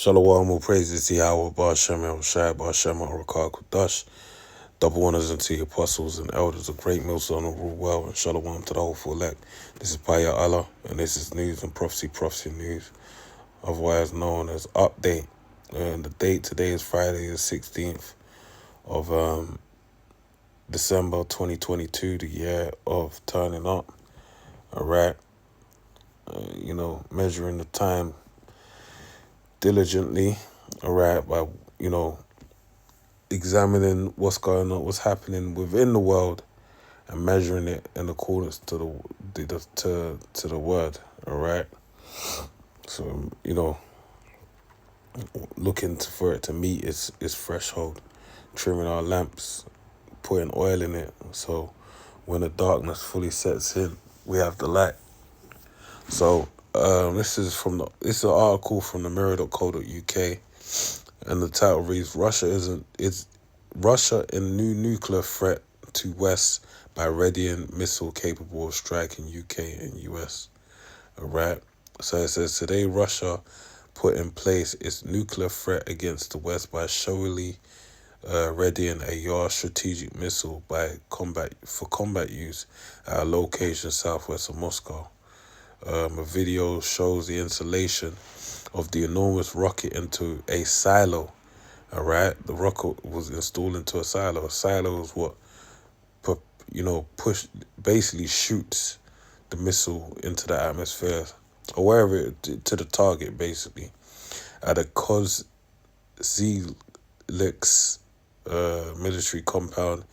Shalom, all praises to Yahweh, Bar Shem, El Shai, Bar Shem, Rakar, Kudash. Double honors unto the apostles and elders of great millstone and rule well, and shalom to the whole full elect. This is Paya Allah, and this is news and prophecy news, otherwise known as update. And the date today is Friday, the 16th of December 2022, the year of turning up. All right, measuring the time diligently. All right, by examining what's going on, what's happening within the world, and measuring it in accordance to the word. All right. So looking for it to meet its threshold, trimming our lamps, putting oil in it. So when the darkness fully sets in, we have the light. So this is an article from the mirror.co.uk, and the title reads: Russia in new nuclear threat to West by readying missile capable of striking UK and US. All right. So it says today Russia put in place its nuclear threat against the West by showily readying a Yar strategic missile for combat use at a location southwest of Moscow. A video shows the installation of the enormous rocket into a silo. All right, the rocket was installed into a silo. A silo is what basically shoots the missile into the atmosphere or wherever to the target, basically, at a Kozylix military compound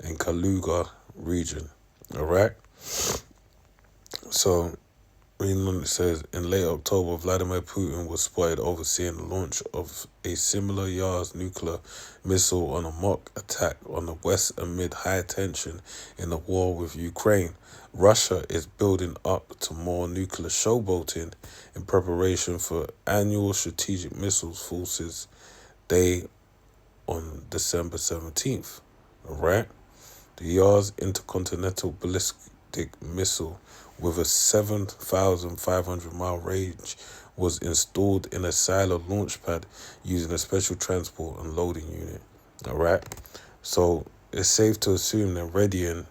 in Kaluga region. All right. So, reading on, it says, in late October, Vladimir Putin was spotted overseeing the launch of a similar Yars nuclear missile on a mock attack on the West amid high tension in the war with Ukraine. Russia is building up to more nuclear showboating in preparation for annual strategic missiles forces day on December 17th. All right? The Yars intercontinental ballistic missile with a 7,500-mile range was installed in a silo launch pad using a special transport and loading unit. All right? So it's safe to assume they're readying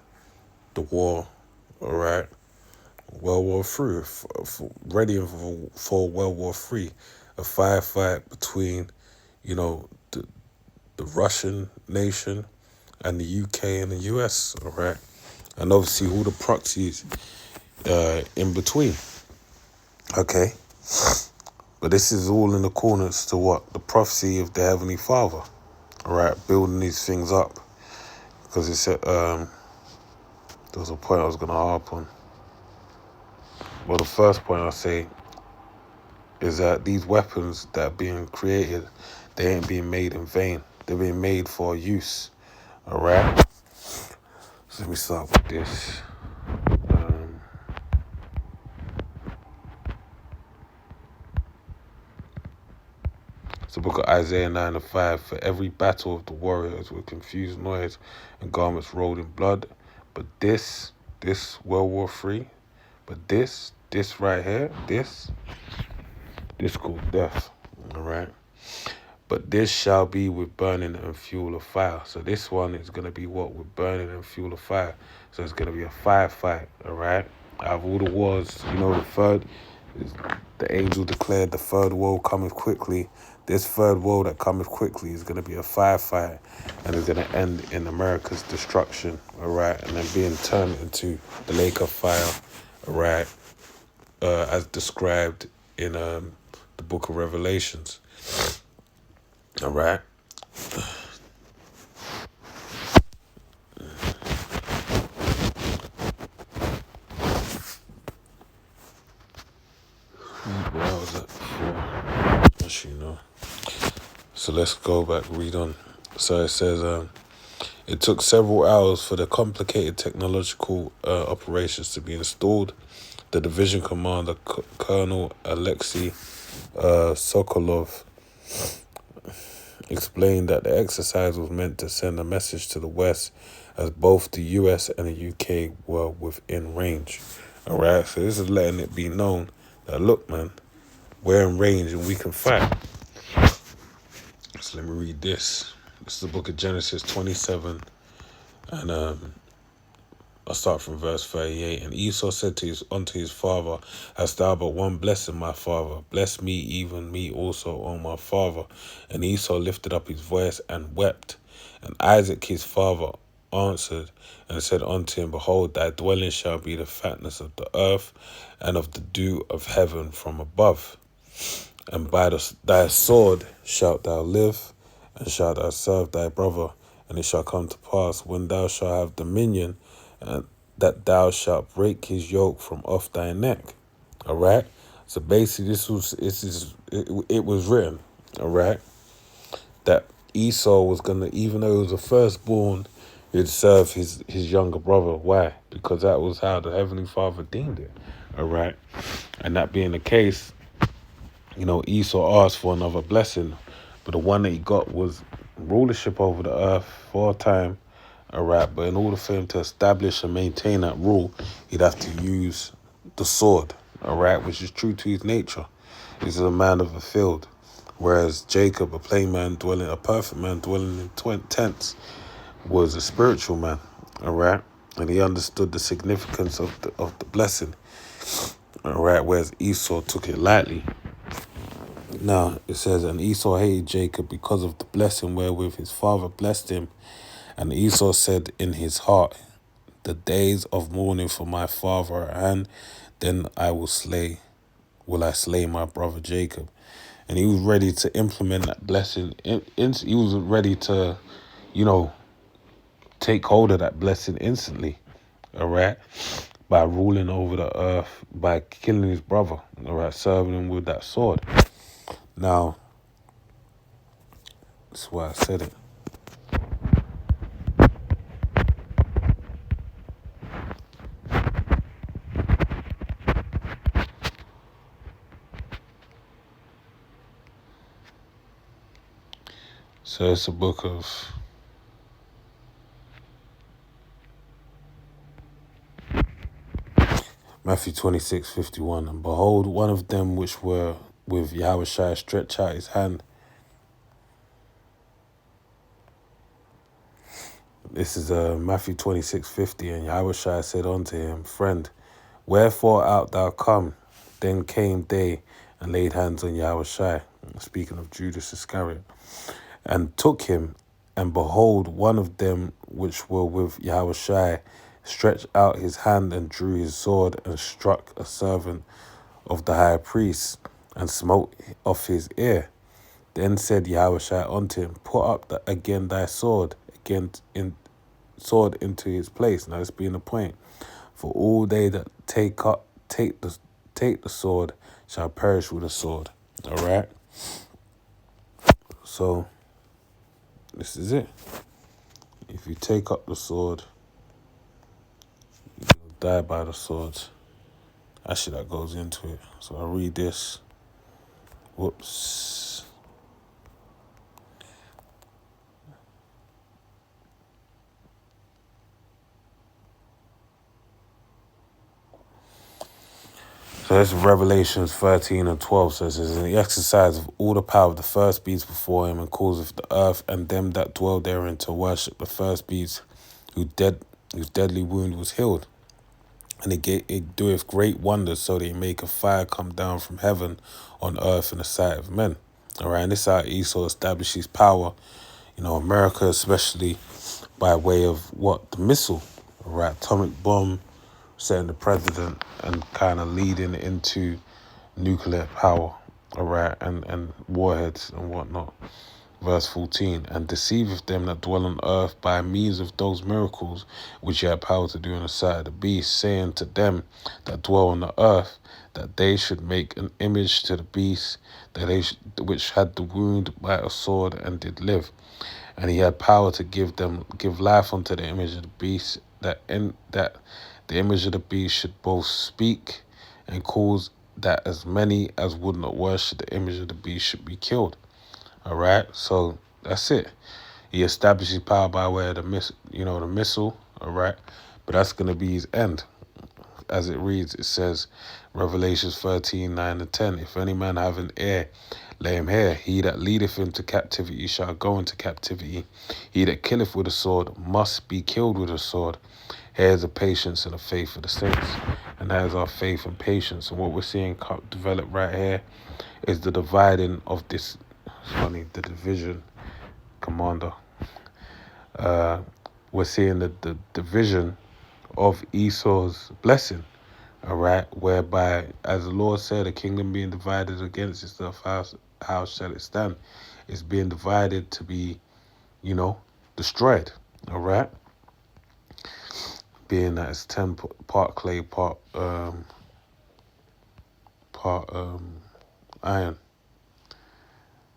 the war, all right? World War III, readying for World War III, a firefight between, the Russian nation and the UK and the US, all right? And obviously all the proxies in between. Okay. But this is all in accordance to what? The prophecy of the Heavenly Father. All right, building these things up. Because it said, there was a point I was going to harp on. Well, the first point I'll say is that these weapons that are being created, they ain't being made in vain. They're being made for use. All right? So let me start with this. It's the book of Isaiah 9:5. For every battle of the warriors with confused noise and garments rolled in blood. But this World War III, but this right here, this called death. All right? But this shall be with burning and fuel of fire. So this one is going to be what? With burning and fuel of fire. So it's going to be a firefight, all right? Out of all the wars, the angel declared the third woe cometh quickly. This third woe that cometh quickly is going to be a firefight, and it's going to end in America's destruction, all right? And then being turned into the lake of fire, all right? As described in the book of Revelations. All right. What was that before? Actually, So let's go back, read on. So it says, it took several hours for the complicated technological operations to be installed. The division commander, Colonel Alexei Sokolov, explained that the exercise was meant to send a message to the West as both the US and the UK were within range. All right, so this is letting it be known that, look, man, we're in range and we can fight. So let me read this. This is the book of Genesis 27, and I'll start from verse 38. And Esau said unto his father, Hast thou but one blessing, my father? Bless me, even me also, O my father. And Esau lifted up his voice and wept. And Isaac his father answered and said unto him, Behold, thy dwelling shall be the fatness of the earth, and of the dew of heaven from above. And by thy sword shalt thou live, and shalt thou serve thy brother. And it shall come to pass, when thou shalt have dominion, and that thou shalt break his yoke from off thy neck. All right. So basically, it was written. All right, that Esau was gonna, even though he was the firstborn, he'd serve his younger brother. Why? Because that was how the Heavenly Father deemed it. All right, and that being the case, Esau asked for another blessing, but the one that he got was rulership over the earth for a time. All right, but in order for him to establish and maintain that rule, he'd have to use the sword. All right, which is true to his nature. He's a man of the field, whereas Jacob, a perfect man dwelling in tents, was a spiritual man. All right, and he understood the significance of the blessing. All right, whereas Esau took it lightly. Now, it says, and Esau hated Jacob because of the blessing wherewith his father blessed him. And Esau said in his heart, The days of mourning for my father are at hand, then will I slay my brother Jacob. And he was ready to implement that blessing. He was ready to, take hold of that blessing instantly. All right? By ruling over the earth, by killing his brother. All right? Serving him with that sword. Now, that's why I said it. So it's a book of Matthew 26:51. And behold, one of them which were with Yahushua stretched out his hand. This is Matthew 26:50. And Yahushua said unto him, Friend, wherefore art thou come? Then came they and laid hands on Yahushua, speaking of Judas Iscariot, and took him. And behold, one of them which were with Yahushua stretched out his hand and drew his sword and struck a servant of the high priest and smote off his ear. Then said Yahushua unto him, Put up again thy sword, sword into his place. Now this being the point. For all they that take the sword shall perish with the sword. All right. So this is it. If you take up the sword, you'll die by the sword. Actually, that goes into it. So I read this. Whoops. So this is Revelations 13:12 says, In the exercise of all the power of the first beast before him, and causeth the earth and them that dwell therein to worship the first beast, whose deadly wound was healed. And it doeth great wonders, so that it make a fire come down from heaven on earth in the sight of men. All right, and this is how Esau established his power, America especially, by way of what? The missile, all right, atomic bomb, setting the president and kind of leading into nuclear power, all right, and warheads and whatnot. Verse 14, and deceiveth them that dwell on earth by means of those miracles which he had power to do in the sight of the beast, saying to them that dwell on the earth that they should make an image to the beast which had the wound by a sword and did live. And he had power to give life unto the image of the beast, that the image of the beast should both speak and cause that as many as would not worship the image of the beast should be killed. All right, so that's it. He established his power by way of the missile. All right, but that's gonna be his end. As it reads, it says, Revelations 13:9-10. If any man have an ear, let him hear. He that leadeth into captivity shall go into captivity. He that killeth with a sword must be killed with a sword. Here's the patience and the faith of the saints. And that is our faith and patience. And what we're seeing develop right here is the dividing of this, it's funny, the division, commander. We're seeing the division of Esau's blessing, all right, whereby, as the Lord said, a kingdom being divided against itself, how shall it stand? It's being divided to be, destroyed, all right? Being that it's 10 part clay, part iron.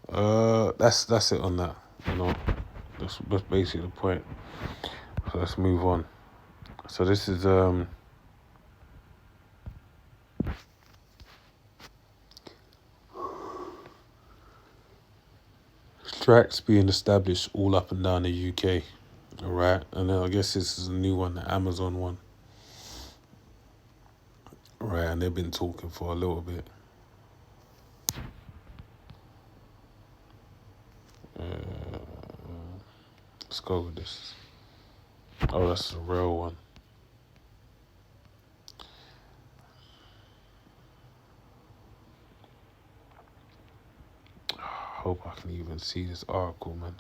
That's it on that. That's basically the point. So let's move on. So this is strikes being established all up and down the UK. All right, and then I guess this is a new one, the Amazon one. Right, and they've been talking for a little bit. Let's go with this. Oh, that's a real one. I hope I can even see this article, man.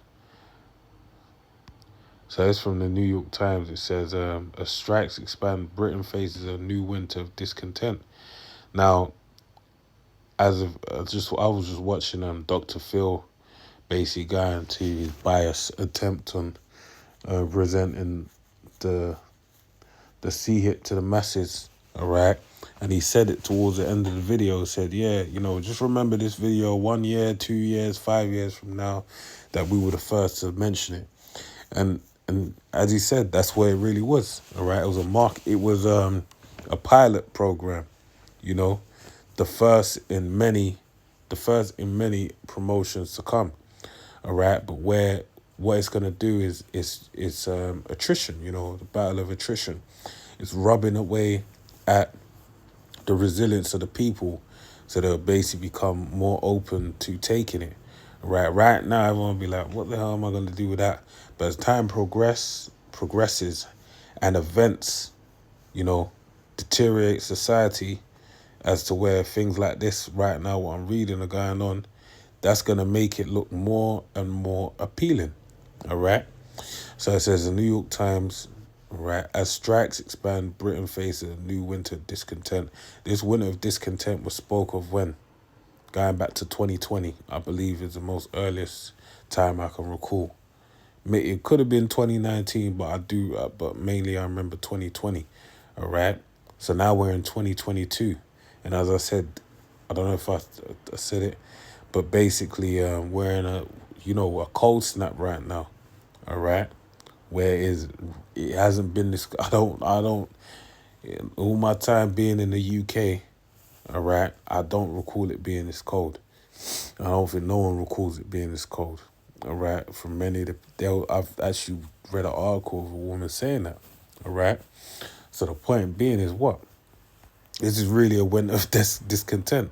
So it's from the New York Times. It says, as strikes expand, Britain faces a new winter of discontent. Now, I was just watching Dr. Phil basically going to his bias attempt on presenting the C hit to the masses, all right? And he said it towards the end of the video, said, yeah, just remember this video 1 year, 2 years, 5 years from now, that we were the first to mention it. And as he said, that's where it really was, all right? It was a pilot program, the first in many promotions to come, all right? But what it's going to do is attrition, the battle of attrition. It's rubbing away at the resilience of the people, so they'll basically become more open to taking it. Right now, everyone will be like, what the hell am I going to do with that? But as time progresses and events, deteriorate society as to where things like this right now, what I'm reading are going on, that's going to make it look more and more appealing, all right? So it says the New York Times, right, as strikes expand, Britain faces a new winter of discontent. This winter of discontent was spoke of when? Going back to 2020, I believe is the most earliest time I can recall. It could have been 2019, but mainly I remember 2020, all right? So now we're in 2022. And as I said, I don't know if I said it, but basically we're in a cold snap right now, all right? Where it hasn't been this, I don't, all my time being in the UK, all right, I don't recall it being this cold. I don't think no one recalls it being this cold, all right? From I've actually read an article of a woman saying that, all right? So the point being is what? This is really a winter of discontent,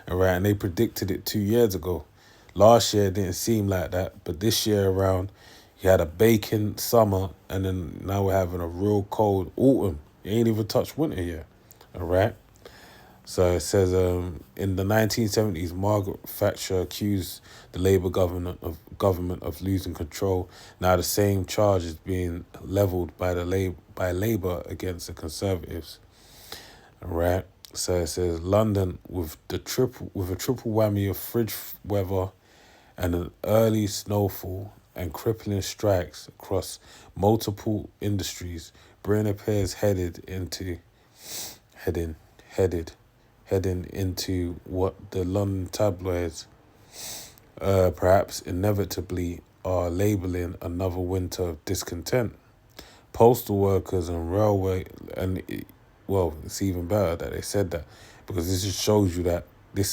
all right? And they predicted it 2 years ago. Last year it didn't seem like that, but this year around, you had a baking summer, and then now we're having a real cold autumn. You ain't even touched winter yet, all right? So it says, in the 1970s, Margaret Thatcher accused the Labour government of losing control. Now the same charge is being levelled by Labour against the Conservatives. All right. So it says London with a triple whammy of frigid weather and an early snowfall and crippling strikes across multiple industries. Britain appears heading into what the London tabloids, perhaps inevitably, are labelling another winter of discontent. Postal workers and railway, it's even better that they said that, because this just shows you that they're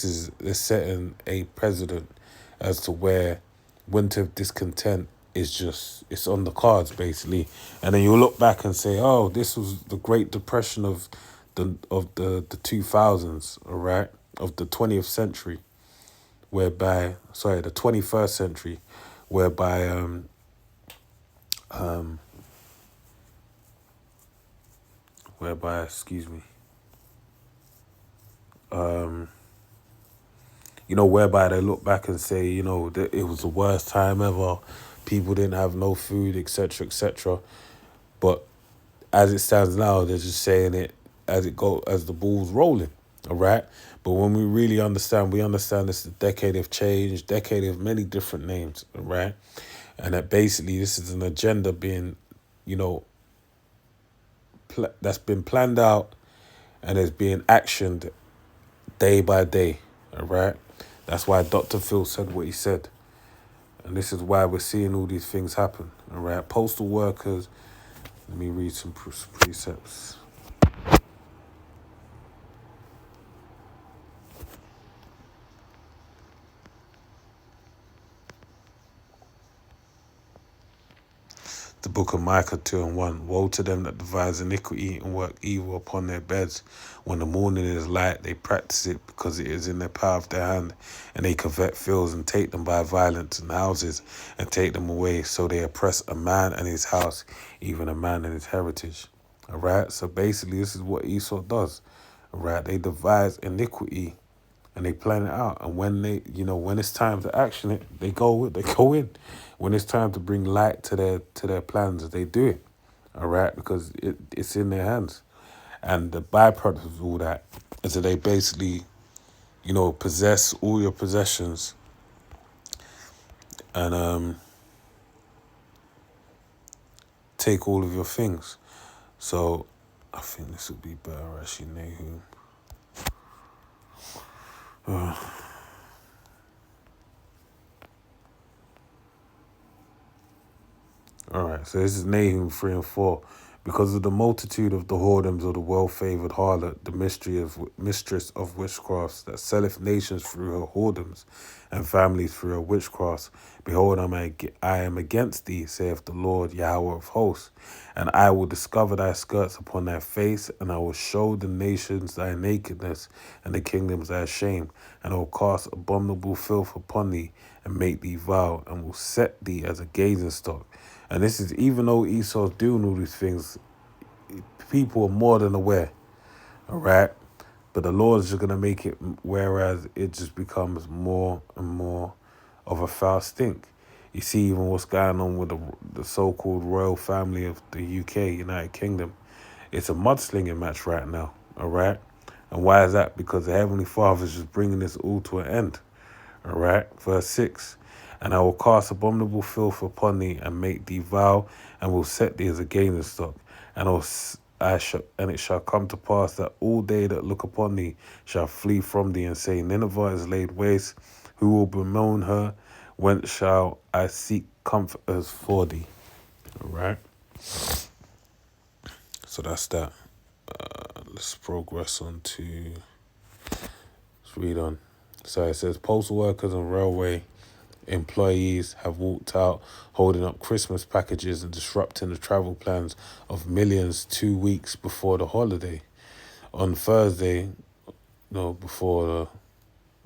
setting a precedent as to where winter of discontent it's on the cards, basically. And then you look back and say, oh, this was the Great Depression of the 2000s, all right, of the 20th century, the 21st century, whereby um excuse me, um whereby they look back and say, that it was the worst time ever, people didn't have no food, etc., etc. But as it stands now, they're just saying it as the ball's rolling, all right. But when we really understand, we understand this is a decade of change, decade of many different names, all right, and that basically this is an agenda being, you know, that's been planned out and is being actioned day by day, all right. That's why Dr. Phil said what he said, and this is why we're seeing all these things happen, all right. Postal workers. Let me read some precepts. The book of Micah 2:1. Woe to them that devise iniquity and work evil upon their beds. When the morning is light, they practice it because it is in the power of their hand. And they covet fields and take them by violence, and houses and take them away. So they oppress a man and his house, even a man and his heritage. All right. So basically, this is what Esau does. All right. They devise iniquity and they plan it out. And when when it's time to action it, they go in. When it's time to bring light to their plans, they do it. All right, because it's in their hands. And the byproduct of all that is that they basically, possess all your possessions and take all of your things. So I think this would be better actually, Nahum. All right, so this is Nahum 3:4. Because of the multitude of the whoredoms of the well-favored harlot, the mistress of witchcrafts, that selleth nations through her whoredoms, and families through her witchcrafts, behold, I am against thee, saith the Lord Yahweh of hosts, and I will discover thy skirts upon thy face, and I will show the nations thy nakedness, and the kingdoms thy shame, and I will cast abominable filth upon thee, and make thee vile, and will set thee as a gazing stock. And this is even though Esau's doing all these things, people are more than aware, all right? But the Lord is just going to make it, whereas it just becomes more and more of a foul stink. You see even what's going on with the so-called royal family of the UK, United Kingdom. It's a mudslinging match right now, all right? And why is that? Because the Heavenly Father is just bringing this all to an end, all right? Verse 6. And I will cast abominable filth upon thee, and make thee vile, and will set thee as a gaining stock. And it shall come to pass that all they that look upon thee shall flee from thee, and say, Nineveh is laid waste. Who will bemoan her? Whence shall I seek comforters for thee? All right. So that's that. Let's progress on to. Let's read on. So it says, postal workers and railway employees have walked out holding up Christmas packages and disrupting the travel plans of millions 2 weeks before the holiday. On Thursday, before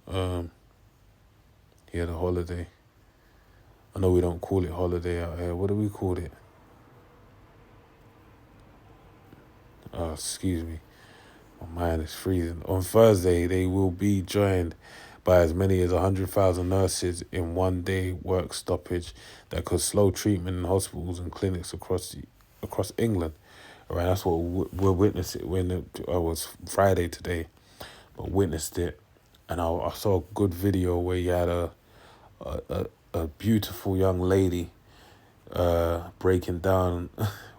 the holiday. I know we don't call it holiday out here. What do we call it? Excuse me. My mind is freezing. On Thursday, they will be joined by as many as 100,000 nurses in one-day work stoppage that could slow treatment in hospitals and clinics across England. All right, that's what we're witnessing. When it was Friday today, but witnessed it, and I saw a good video where you had a beautiful young lady breaking down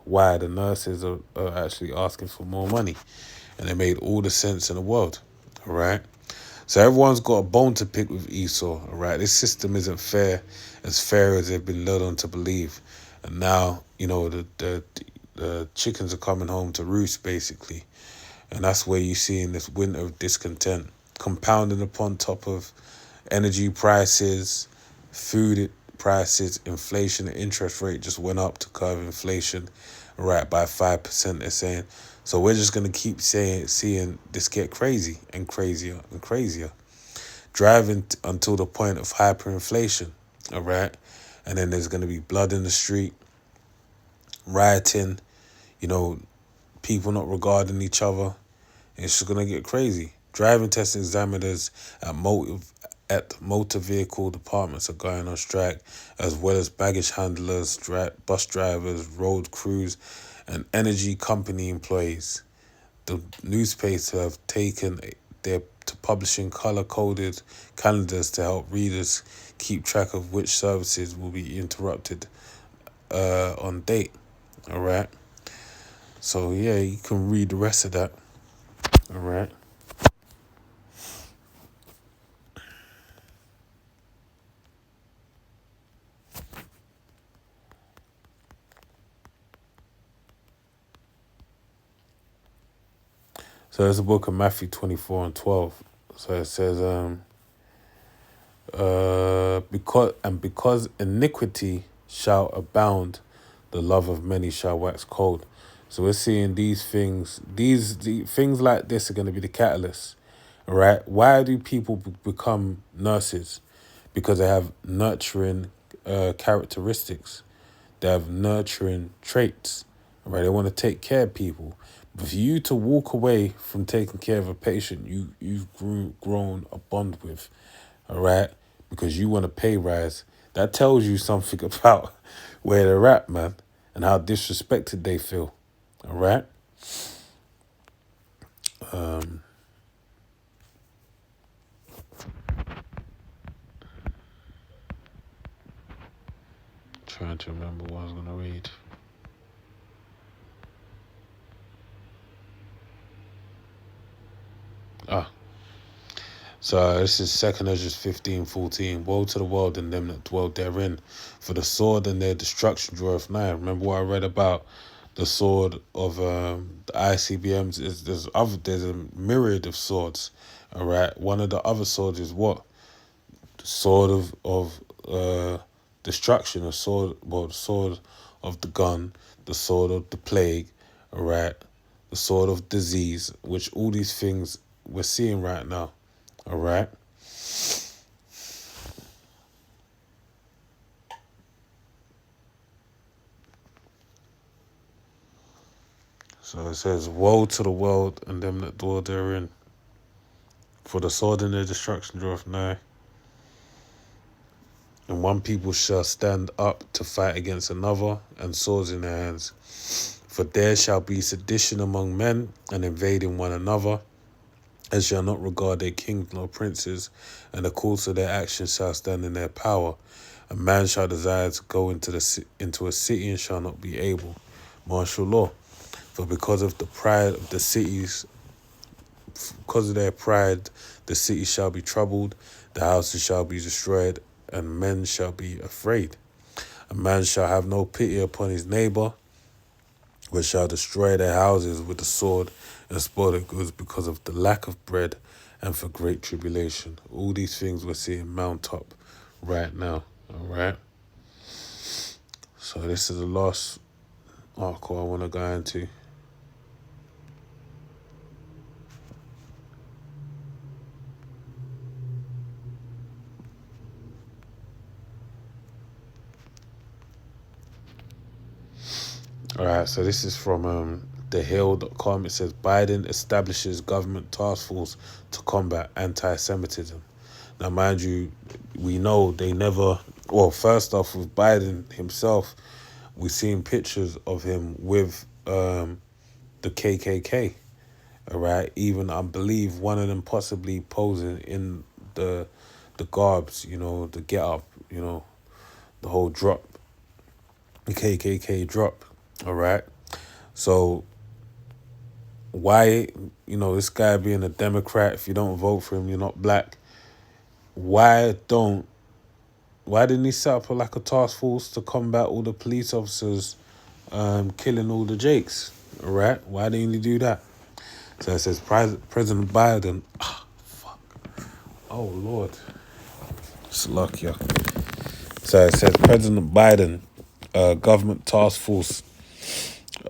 why the nurses are actually asking for more money. And it made all the sense in the world, all right? So everyone's got a bone to pick with Esau, all right? This system isn't fair as they've been led on to believe. And now, the chickens are coming home to roost, basically. And that's where you're seeing this winter of discontent, compounded upon top of energy prices, food prices, inflation, the interest rate just went up to curb inflation, right, by 5%, they're saying. So we're just gonna keep seeing this get crazy and crazier and crazier, driving until the point of hyperinflation. All right, and then there's gonna be blood in the street, rioting, you know, people not regarding each other. It's just gonna get crazy. Driving test examiners at motor vehicle departments are going on strike, as well as baggage handlers, bus drivers, road crews, and energy company employees. The newspapers have taken their to publishing color-coded calendars to help readers keep track of which services will be interrupted on date. All right. So yeah, you can read the rest of that. All right. So there's a book of Matthew 24 and 12. So it says, because iniquity shall abound, the love of many shall wax cold. So we're seeing these things, the things like this are going to be the catalyst, all right? Why do people become nurses? Because they have nurturing characteristics. They have nurturing traits, all right? They want to take care of people. But for you to walk away from taking care of a patient you've grown a bond with, all right, because you want a pay rise, that tells you something about where they're at, man, and how disrespected they feel, all right? Trying to remember what I was going to read. So this is 2 Ezra 15:14. Woe to the world and them that dwell therein, for the sword and their destruction draweth nigh. Remember what I read about the sword of the ICBMs? There's a myriad of swords. All right. One of the other swords is what? The sword of destruction, the sword of the gun, the sword of the plague, all right, the sword of disease, which all these things we're seeing right now, all right. So it says, woe to the world and them that dwell therein, for the sword and their destruction draweth nigh. And one people shall stand up to fight against another, and swords in their hands. For there shall be sedition among men, and invading one another, and shall not regard their kings nor princes, and the course of their actions shall stand in their power. A man shall desire to go into a city and shall not be able. Martial law. For because of the pride of the cities, because of their pride, the city shall be troubled, the houses shall be destroyed, and men shall be afraid. A man shall have no pity upon his neighbor, but shall destroy their houses with the sword and spoil their goods because of the lack of bread and for great tribulation. All these things we're seeing mount up right now, all right? So this is the last article I want to go into. All right, so this is from thehill.com. It says, Biden establishes government task force to combat anti-Semitism. Now, mind you, we know they never... Well, first off, with Biden himself, we've seen pictures of him with the KKK, all right? Even, I believe, one of them possibly posing in the garbs, you know, the get up, you know, the whole drop, the KKK drop, all right? So why, you know, this guy being a Democrat, if you don't vote for him, you're not black. Why didn't he set up like a task force to combat all the police officers killing all the Jakes, all right? Why didn't he do that? So it says President Biden, oh Lord, Slovakia. So it says President Biden, government task force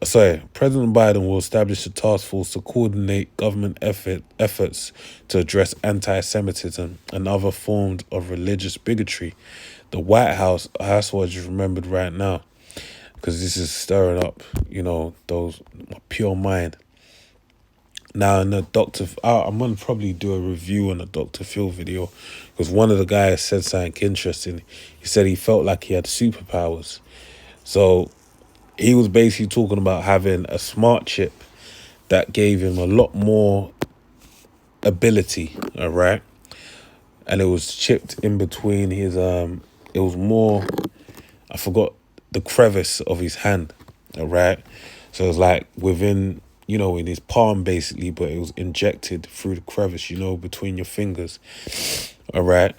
President Biden will establish a task force to coordinate government efforts to address anti-Semitism and other forms of religious bigotry. The White House, that's what I just remembered right now, because this is stirring up, those pure mind. Now, in the I'm gonna probably do a review on the Dr. Phil video, because one of the guys said something interesting. He said he felt like he had superpowers. So he was basically talking about having a smart chip that gave him a lot more ability, all right? And it was chipped in between his it was more, I forgot the crevice of his hand, all right? So it was like within, in his palm basically, but it was injected through the crevice, between your fingers, all right?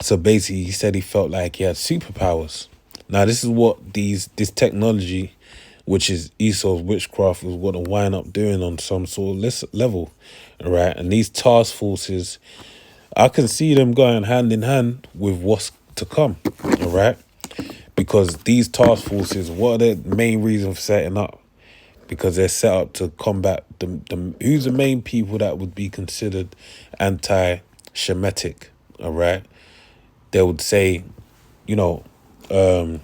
So basically he said he felt like he had superpowers. Now this is what this technology, which is Esau's witchcraft, was going to wind up doing on some sort of level, all right? And these task forces, I can see them going hand in hand with what's to come, all right? Because these task forces, what are the main reason for setting up? Because they're set up to combat who's the main people that would be considered anti-Shemitic, all right? They would say, the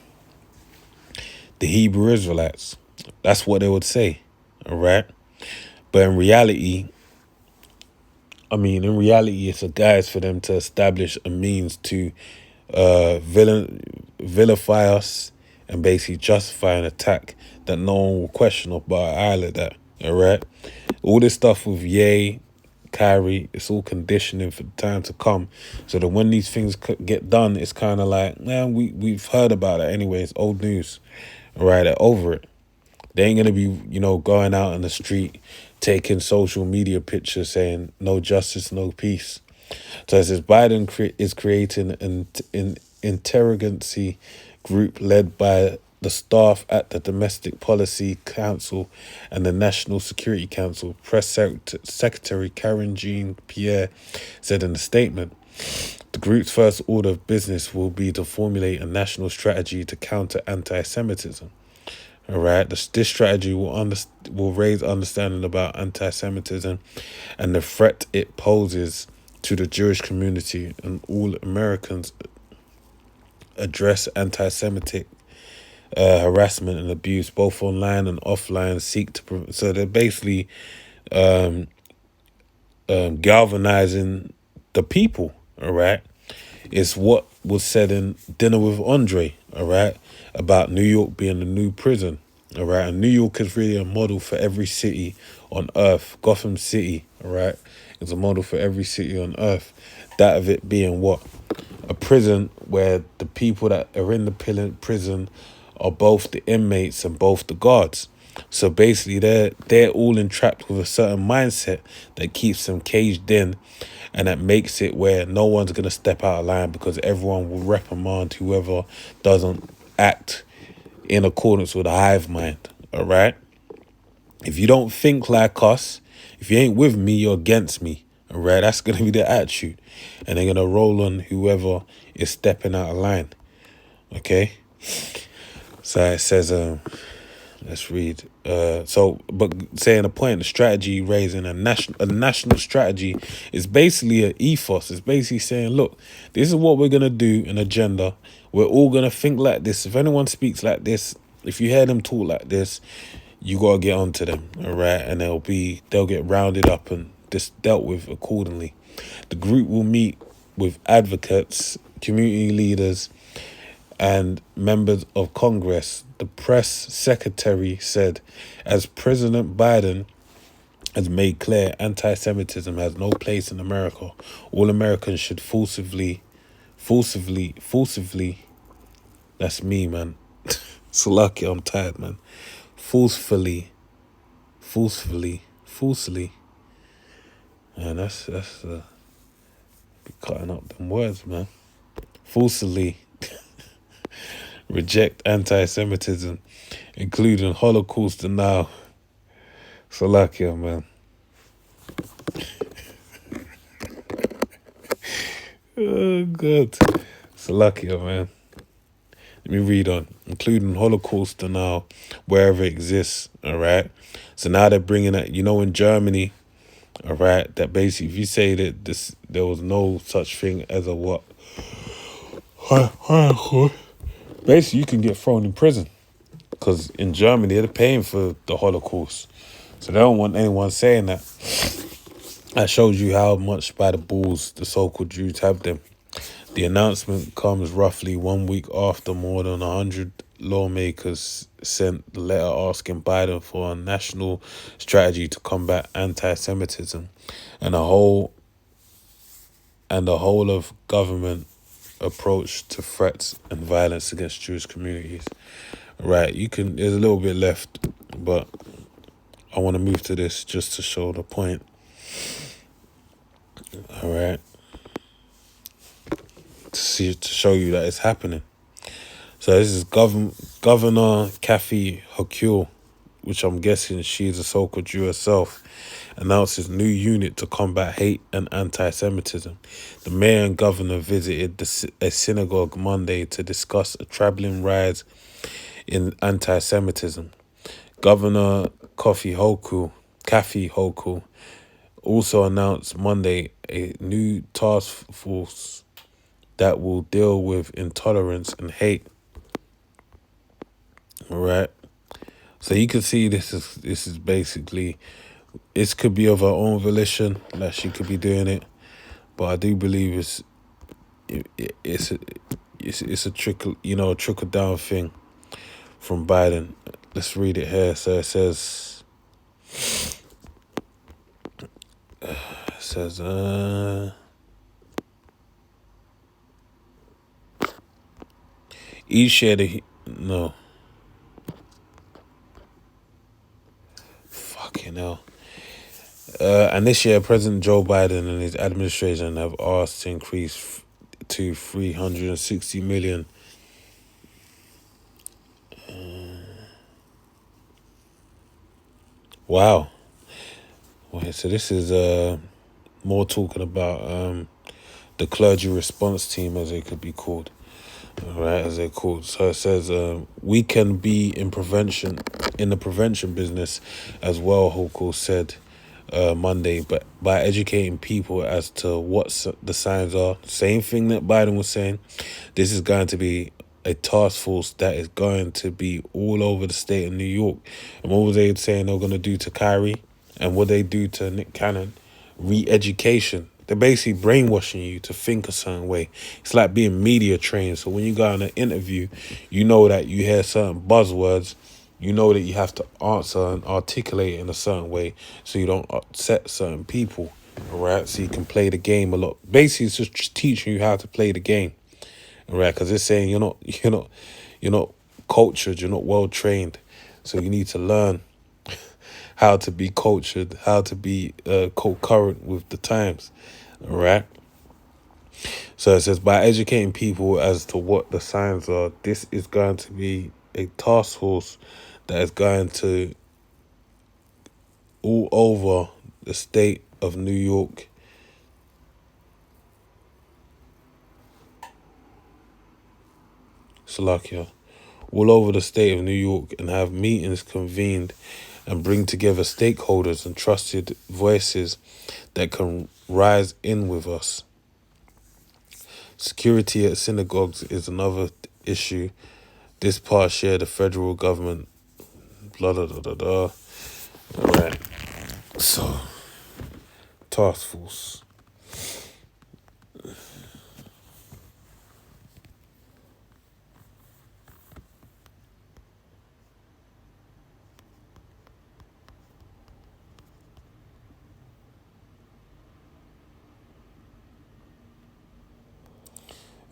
Hebrew Israelites. That's what they would say, all right? But in reality, it's a guise for them to establish a means to vilify us and basically justify an attack that no one will question about either that, all right? All this stuff with Ye, Kyrie, it's all conditioning for the time to come. So that when these things get done, it's kind of like, man, we've heard about it anyway. It's old news, all right? They're over it. They ain't going to be, going out in the street, taking social media pictures saying no justice, no peace. So it says Biden is creating an interrogancy group led by the staff at the Domestic Policy Council and the National Security Council. Press Secretary Karen Jean-Pierre said in a statement, the group's first order of business will be to formulate a national strategy to counter anti-Semitism. All right, this strategy will raise understanding about anti-Semitism and the threat it poses to the Jewish community, and all Americans address anti-Semitic harassment and abuse, both online and offline. So they're basically galvanizing the people. All right, it's what was said in Dinner with Andre. All right, about New York being the new prison. All right, and New York is really a model for every city on earth. Gotham City, all right, is a model for every city on earth. That of it being what? A prison where the people that are in the prison are both the inmates and both the guards. So basically they're all entrapped with a certain mindset that keeps them caged in, and that makes it where no one's going to step out of line, because everyone will reprimand whoever doesn't act in accordance with the hive mind, all right? If you don't think like us, if you ain't with me, you're against me, all right? That's going to be the attitude. And they're going to roll on whoever is stepping out of line, okay? So it says, let's read. But saying a point, the strategy raising a national strategy is basically an ethos. It's basically saying, look, this is what we're going to do, an agenda. We're all going to think like this. If anyone speaks like this, if you hear them talk like this, you got to get onto them, all right? And they'll get rounded up and just dealt with accordingly. The group will meet with advocates, community leaders, and members of Congress. The press secretary said, as President Biden has made clear, anti-Semitism has no place in America. All Americans should forcibly, that's me, man. Salaki, I'm tired, man. Forcefully. Man, that's be cutting up them words, man. Forcefully reject anti-Semitism, including Holocaust denial. Salakia, man. Oh, God. Salakia, man. Let me read on. Including Holocaust denial wherever it exists. All right. So now they're bringing that. In Germany. All right. That basically, if you say that there was no such thing as a what? Basically, you can get thrown in prison because in Germany they're paying for the Holocaust, so they don't want anyone saying that. That shows you how much by the balls the so-called Jews have them. The announcement comes roughly 1 week after more than 100 lawmakers sent the letter asking Biden for a national strategy to combat anti-Semitism and the whole of government approach to threats and violence against Jewish communities. Right, there's a little bit left, but I want to move to this just to show the point. All right. To show you that it's happening. So this is Governor Kathy Hochul, which I'm guessing she's a so-called Jew herself, announces new unit to combat hate and anti-Semitism. The mayor and governor visited a synagogue Monday to discuss a troubling rise in anti-Semitism. Governor Kathy Hochul also announced Monday a new task force that will deal with intolerance and hate. All right. So you can see this is basically, this could be of her own volition, like she could be doing it, but I do believe it's a trickle down thing from Biden. Let's read it here. So it says each year no, fucking hell. And this year, President Joe Biden and his administration have asked to increase to 360 million. Wow. Okay, so this is more talking about the clergy response team, as they could be called. All right, as they're called. So it says we can be in the prevention business as well, Hochul said Monday, but by educating people as to what the signs are. Same thing that Biden was saying. This is going to be a task force that is going to be all over the state of New York. And what was they saying they were going to do to Kyrie? And what they do to Nick Cannon? Re-education. They're basically brainwashing you to think a certain way. It's like being media trained. So when you go on an interview, you know that you hear certain buzzwords. You know that you have to answer and articulate in a certain way so you don't upset certain people. All right, so you can play the game a lot. Basically, it's just teaching you how to play the game. All right, because it's saying you're not cultured, you're not well trained, so you need to learn how to be cultured, how to be concurrent with the times. All right. So it says by educating people as to what the signs are, this is going to be a task force that is going to all over the state of New York. Slovakia, all over the state of New York, and have meetings convened and bring together stakeholders and trusted voices that can rise in with us. Security at synagogues is another issue. This past year, the federal government, blah, blah, blah, blah, blah. All right. So, task force.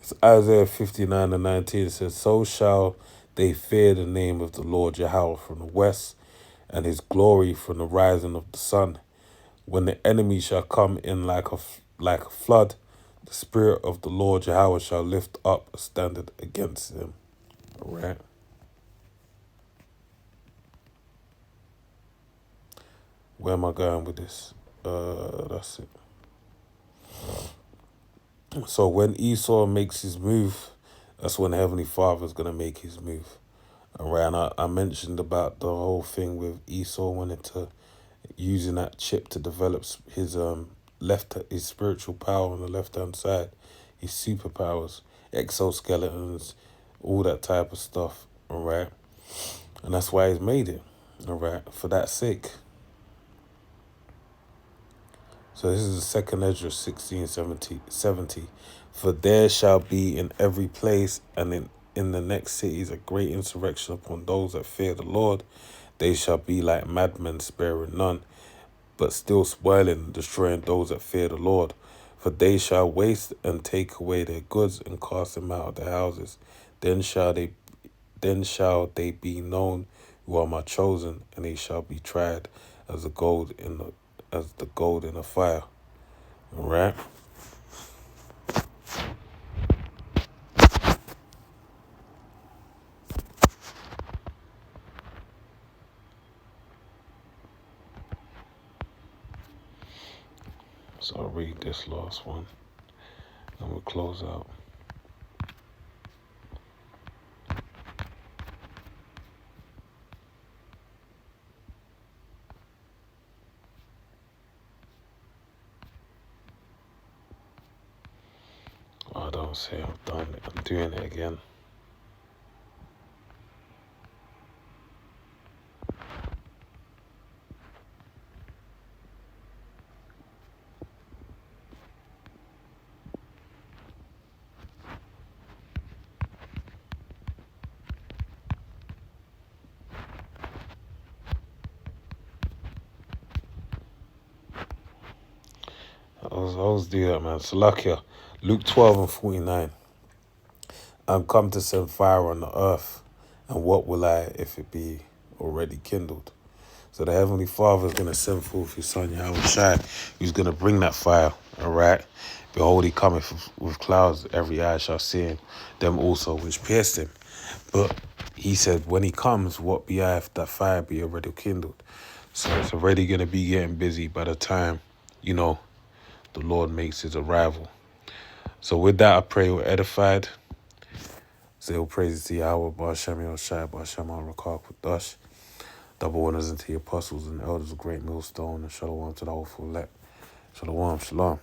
It's Isaiah 59:19. It says, so shall they fear the name of the Lord Yahweh from the west, and his glory from the rising of the sun. When the enemy shall come in like a flood, the spirit of the Lord Yahweh shall lift up a standard against him. All right. Where am I going with this? That's it. So when Esau makes his move, That's when the Heavenly Father is going to make his move. All right, and I mentioned about the whole thing with Esau wanting to using that chip to develop his spiritual power on the left hand side, his superpowers, exoskeletons, all that type of stuff. All right, and that's why he's made it. All right, for that sake. So this is the second Ezra 16:70. For there shall be in every place and in the next cities a great insurrection upon those that fear the Lord. They shall be like madmen, sparing none, but still spoiling and destroying those that fear the Lord. For they shall waste and take away their goods and cast them out of their houses. Then shall they be known who are my chosen, and they shall be tried as the gold in the fire. All right. So I'll read this last one, and we'll close out. I don't say I've done it. I'm doing it again. I always do that, man. Salakia, Luke 12:49. I'm come to send fire on the earth, and what will I if it be already kindled? So the Heavenly Father is going to send forth his Son, Yahweh Shai, who's going to bring that fire, all right? Behold, he cometh with clouds, every eye shall see him, them also which pierced him. But he said, when he comes, what be I if that fire be already kindled? So it's already going to be getting busy by the time, the Lord makes his arrival. So with that, I pray we're edified. Say all praises to Yahweh, Ba'ashem Yoshai, Ba'ashem Al-Rakak Dash. Double honors unto the apostles and elders of Great Millstone, and shalom to the whole elect. Shalom, shalom.